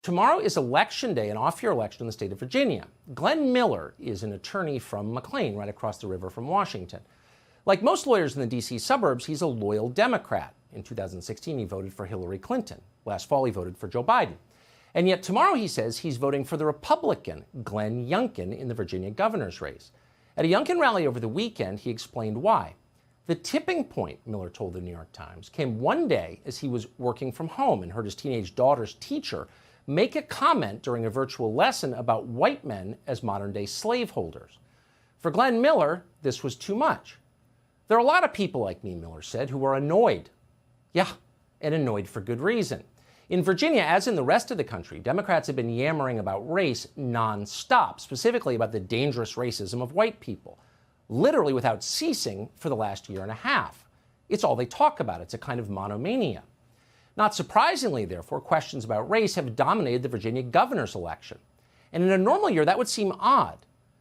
Tomorrow is Election Day, an off-year election in the state of Virginia. Glenn Miller is an attorney from McLean, right across the river from Washington. Like most lawyers in the D.C. suburbs, he's a loyal Democrat. In 2016, he voted for Hillary Clinton. Last fall, he voted for Joe Biden. And yet tomorrow, he says he's voting for the Republican, Glenn Youngkin, in the Virginia governor's race. At a Youngkin rally over the weekend, he explained why. The tipping point, Miller told the New York Times, came one day as he was working from home and heard his teenage daughter's teacher make a comment during a virtual lesson about white men as modern-day slaveholders. For Glenn Miller, this was too much. There are a lot of people like me, Miller said, who are annoyed. Yeah, and annoyed for good reason. In Virginia, as in the rest of the country, Democrats have been yammering about race nonstop, specifically about the dangerous racism of white people, literally without ceasing for the last year and a half. It's all they talk about. It's a kind of monomania. Not surprisingly, therefore, questions about race have dominated the Virginia governor's election. And in a normal year, that would seem odd.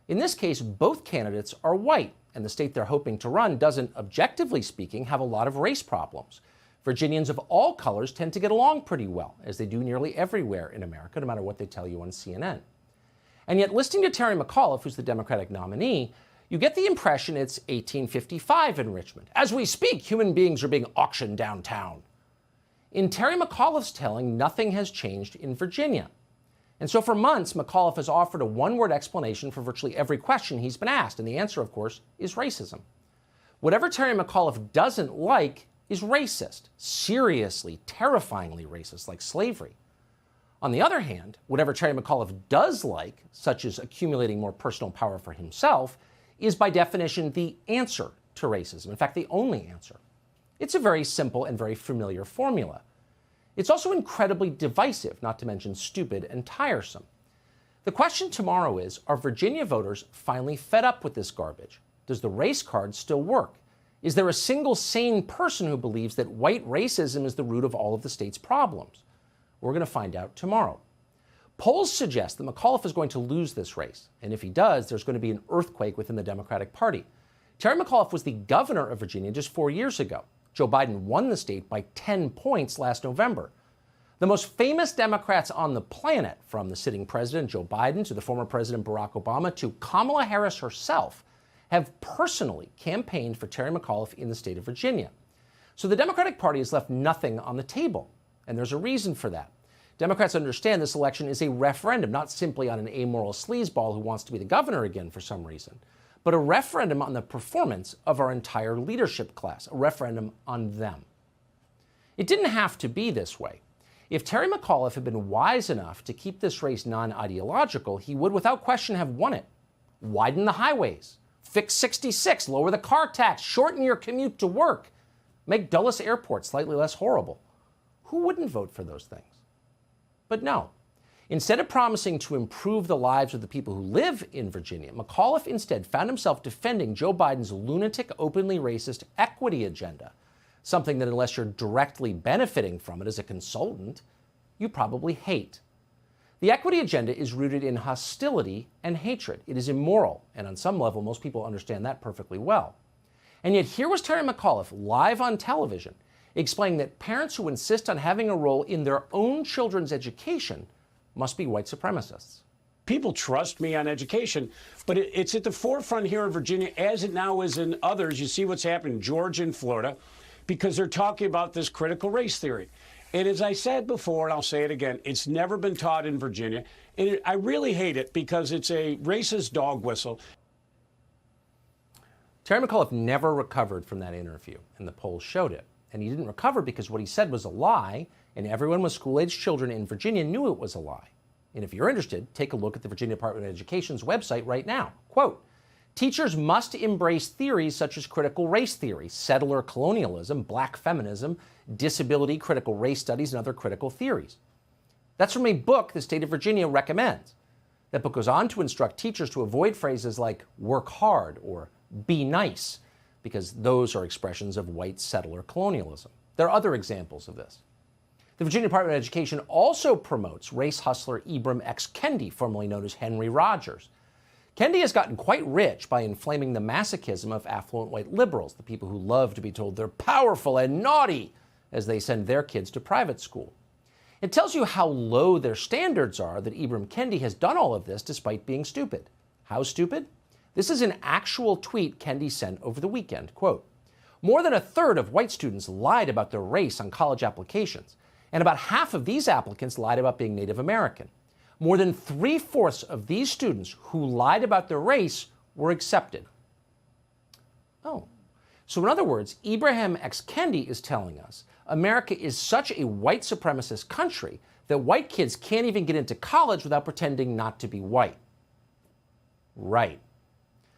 In this case, both candidates are white, and the state they're hoping to run doesn't, objectively speaking, have a lot of race problems. Virginians of all colors tend to get along pretty well, as they do nearly everywhere in America, no matter what they tell you on CNN. And yet, listening to Terry McAuliffe, who's the Democratic nominee, you get the impression it's 1855 in Richmond. As we speak, human beings are being auctioned downtown. In Terry McAuliffe's telling, nothing has changed in Virginia. And so for months, McAuliffe has offered a one-word explanation for virtually every question he's been asked, and the answer, of course, is racism. Whatever Terry McAuliffe doesn't like is racist, seriously, terrifyingly racist, like slavery. On the other hand, whatever Terry McAuliffe does like, such as accumulating more personal power for himself, is by definition the answer to racism, in fact, the only answer. It's a very simple and very familiar formula. It's also incredibly divisive, not to mention stupid and tiresome. The question tomorrow is, are Virginia voters finally fed up with this garbage? Does the race card still work? Is there a single sane person who believes that white racism is the root of all of the state's problems? We're going to find out tomorrow. Polls suggest that McAuliffe is going to lose this race, and if he does, there's going to be an earthquake within the Democratic Party. Terry McAuliffe was the governor of Virginia just 4 years ago. Joe Biden won the state by 10 points last November. The most famous Democrats on the planet, from the sitting president, Joe Biden, to the former President Barack Obama, to Kamala Harris herself, have personally campaigned for Terry McAuliffe in the state of Virginia. So the Democratic Party has left nothing on the table, and there's a reason for that. Democrats understand this election is a referendum, not simply on an amoral sleazeball who wants to be the governor again for some reason, but a referendum on the performance of our entire leadership class, a referendum on them. It didn't have to be this way. If Terry McAuliffe had been wise enough to keep this race non-ideological, he would without question have won it. Widen the highways, fix 66, lower the car tax, shorten your commute to work, make Dulles Airport slightly less horrible. Who wouldn't vote for those things? But no. Instead of promising to improve the lives of the people who live in Virginia, McAuliffe instead found himself defending Joe Biden's lunatic, openly racist equity agenda, something that unless you're directly benefiting from it as a consultant, you probably hate. The equity agenda is rooted in hostility and hatred. It is immoral, and on some level, most people understand that perfectly well. And yet here was Terry McAuliffe live on television explaining that parents who insist on having a role in their own children's education must be white supremacists. People trust me on education, but it's at the forefront here in Virginia, as it now is in others. You see what's happening in Georgia and Florida, because they're talking about this critical race theory. And as I said before, and I'll say it again, it's never been taught in Virginia. And I really hate it because it's a racist dog whistle. Terry McAuliffe never recovered from that interview, and the polls showed it. And he didn't recover because what he said was a lie, and everyone with school-aged children in Virginia knew it was a lie. And if you're interested, take a look at the Virginia Department of Education's website right now. Quote, teachers must embrace theories such as critical race theory, settler colonialism, black feminism, disability, critical race studies, and other critical theories. That's from a book the state of Virginia recommends. That book goes on to instruct teachers to avoid phrases like work hard or be nice, because those are expressions of white settler colonialism. There are other examples of this. The Virginia Department of Education also promotes race hustler Ibram X. Kendi, formerly known as Henry Rogers. Kendi has gotten quite rich by inflaming the masochism of affluent white liberals, the people who love to be told they're powerful and naughty as they send their kids to private school. It tells you how low their standards are that Ibram Kendi has done all of this despite being stupid. How stupid? This is an actual tweet Kendi sent over the weekend. Quote, "More than a third of white students lied about their race on college applications, and about half of these applicants lied about being Native American. More than 3/4 of these students who lied about their race were accepted." Oh. So in other words, Ibrahim X. Kendi is telling us America is such a white supremacist country that white kids can't even get into college without pretending not to be white. Right.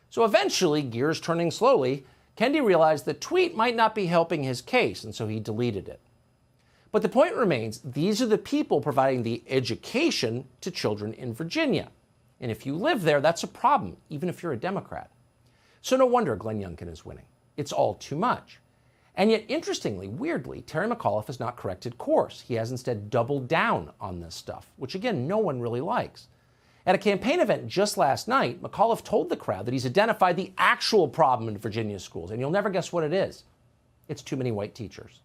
So eventually, gears turning slowly, Kendi realized the tweet might not be helping his case, and so he deleted it. But the point remains, these are the people providing the education to children in Virginia. And if you live there, that's a problem, even if you're a Democrat. So no wonder Glenn Youngkin is winning. It's all too much. And yet, interestingly, weirdly, Terry McAuliffe has not corrected course. He has instead doubled down on this stuff, which again, no one really likes. At a campaign event just last night, McAuliffe told the crowd that he's identified the actual problem in Virginia's schools, and you'll never guess what it is. It's too many white teachers.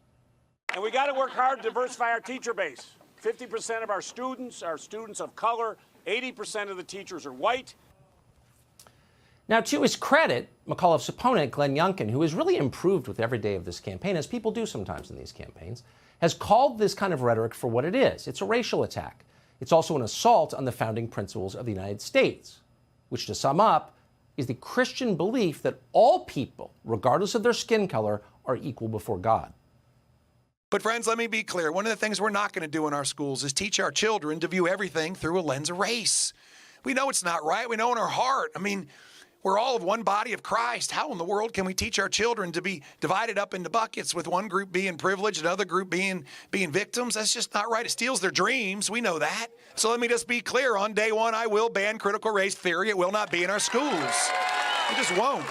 And we got to work hard to diversify our teacher base. 50% of our students are students of color. 80% of the teachers are white. Now, to his credit, McAuliffe's opponent, Glenn Youngkin, who has really improved with every day of this campaign, as people do sometimes in these campaigns, has called this kind of rhetoric for what it is. It's a racial attack. It's also an assault on the founding principles of the United States, which, to sum up, is the Christian belief that all people, regardless of their skin color, are equal before God. But friends, let me be clear. One of the things we're not going to do in our schools is teach our children to view everything through a lens of race. We know it's not right. We know in our heart. I mean, we're all of one body of Christ. How in the world can we teach our children to be divided up into buckets with one group being privileged, another group being victims? That's just not right. It steals their dreams. We know that. So let me just be clear. On day one, I will ban critical race theory. It will not be in our schools. It just won't.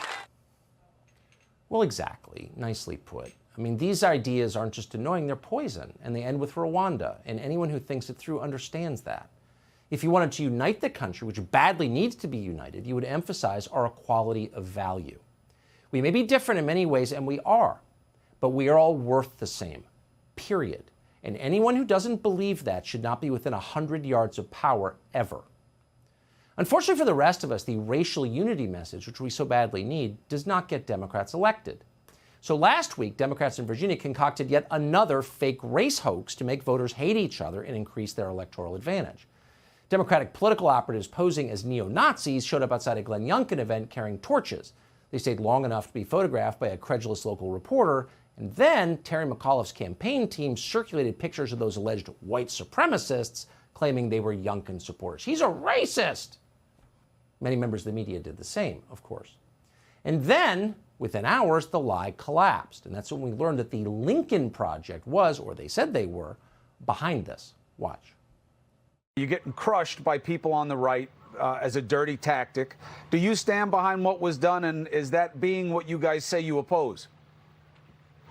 Well, exactly. Nicely put. I mean, these ideas aren't just annoying, they're poison, and they end with Rwanda, and anyone who thinks it through understands that. If you wanted to unite the country, which badly needs to be united, you would emphasize our equality of value. We may be different in many ways, and we are, but we are all worth the same, period. And anyone who doesn't believe that should not be within 100 yards of power ever. Unfortunately for the rest of us, the racial unity message, which we so badly need, does not get Democrats elected. So last week, Democrats in Virginia concocted yet another fake race hoax to make voters hate each other and increase their electoral advantage. Democratic political operatives posing as neo-Nazis showed up outside a Glenn Youngkin event carrying torches. They stayed long enough to be photographed by a credulous local reporter, and then Terry McAuliffe's campaign team circulated pictures of those alleged white supremacists claiming they were Youngkin supporters. He's a racist! Many members of the media did the same, of course. And then, within hours, the lie collapsed. And that's when we learned that the Lincoln Project was, or they said they were, behind this. Watch. You're getting crushed by people on the right as a dirty tactic. Do you stand behind what was done, and is that being what you guys say you oppose?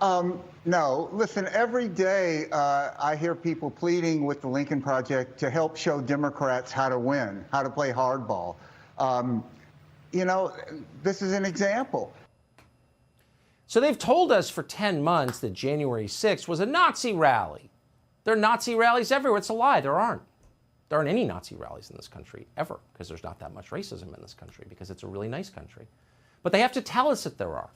No. Listen, every day I hear people pleading with the Lincoln Project to help show Democrats how to win, how to play hardball. You know, this is an example. So they've told us for 10 months that January 6th was a Nazi rally. There are Nazi rallies everywhere. It's a lie. There aren't. There aren't any Nazi rallies in this country, ever, because there's not that much racism in this country, because it's a really nice country. But they have to tell us that there are.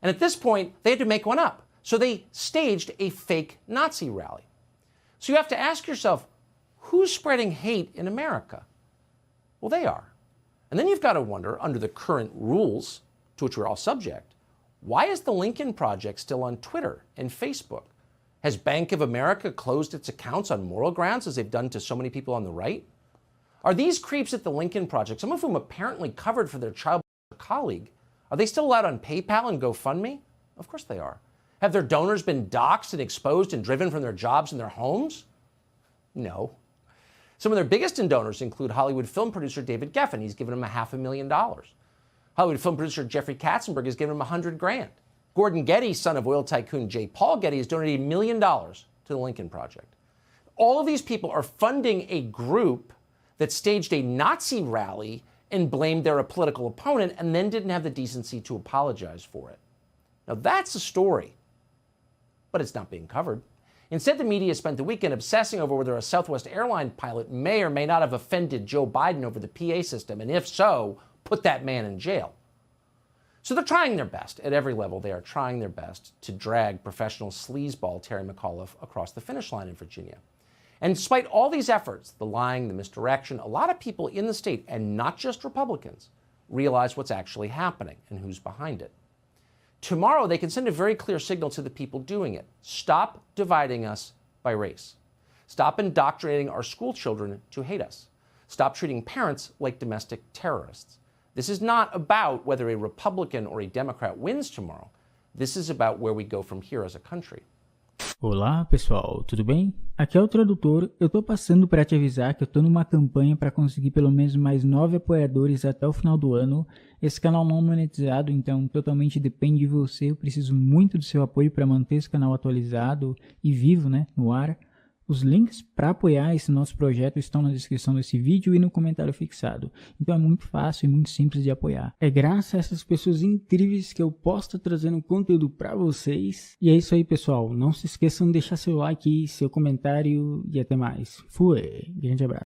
And at this point, they had to make one up. So they staged a fake Nazi rally. So you have to ask yourself, who's spreading hate in America? Well, they are. And then you've got to wonder, under the current rules to which we're all subject, why is the Lincoln Project still on Twitter and Facebook? Has Bank of America closed its accounts on moral grounds, as they've done to so many people on the right? Are these creeps at the Lincoln Project, some of whom apparently covered for their child colleague, are they still allowed on PayPal and GoFundMe? Of course they are. Have their donors been doxxed and exposed and driven from their jobs and their homes? No. Some of their biggest donors include Hollywood film producer David Geffen. He's given him $500,000. Hollywood film producer Jeffrey Katzenberg has given him $100,000. Gordon Getty, son of oil tycoon J. Paul Getty, has donated $1 million to the Lincoln Project. All of these people are funding a group that staged a Nazi rally and blamed their political opponent and then didn't have the decency to apologize for it. Now that's a story, but it's not being covered. Instead, the media spent the weekend obsessing over whether a Southwest airline pilot may or may not have offended Joe Biden over the PA system, and if so, put that man in jail. So they're trying their best. At every level, they are trying their best to drag professional sleazeball Terry McAuliffe across the finish line in Virginia. And despite all these efforts, the lying, the misdirection, a lot of people in the state, and not just Republicans, realize what's actually happening and who's behind it. Tomorrow, they can send a very clear signal to the people doing it. Stop dividing us by race. Stop indoctrinating our school children to hate us. Stop treating parents like domestic terrorists. This is not about whether a Republican or a Democrat wins tomorrow. This is about where we go from here as a country. Olá pessoal, tudo bem? Aqui é o Tradutor. Eu tô passando para te avisar que eu tô numa campanha para conseguir pelo menos mais 9 apoiadores até o final do ano. Esse canal não é monetizado, então totalmente depende de você. Eu preciso muito do seu apoio para manter esse canal atualizado e vivo, né, no ar. Os links para apoiar esse nosso projeto estão na descrição desse vídeo e no comentário fixado. Então é muito fácil e muito simples de apoiar. É graças a essas pessoas incríveis que eu posso estar trazendo conteúdo para vocês. E é isso aí, pessoal. Não se esqueçam de deixar seu like, seu comentário e até mais. Fui! Grande abraço.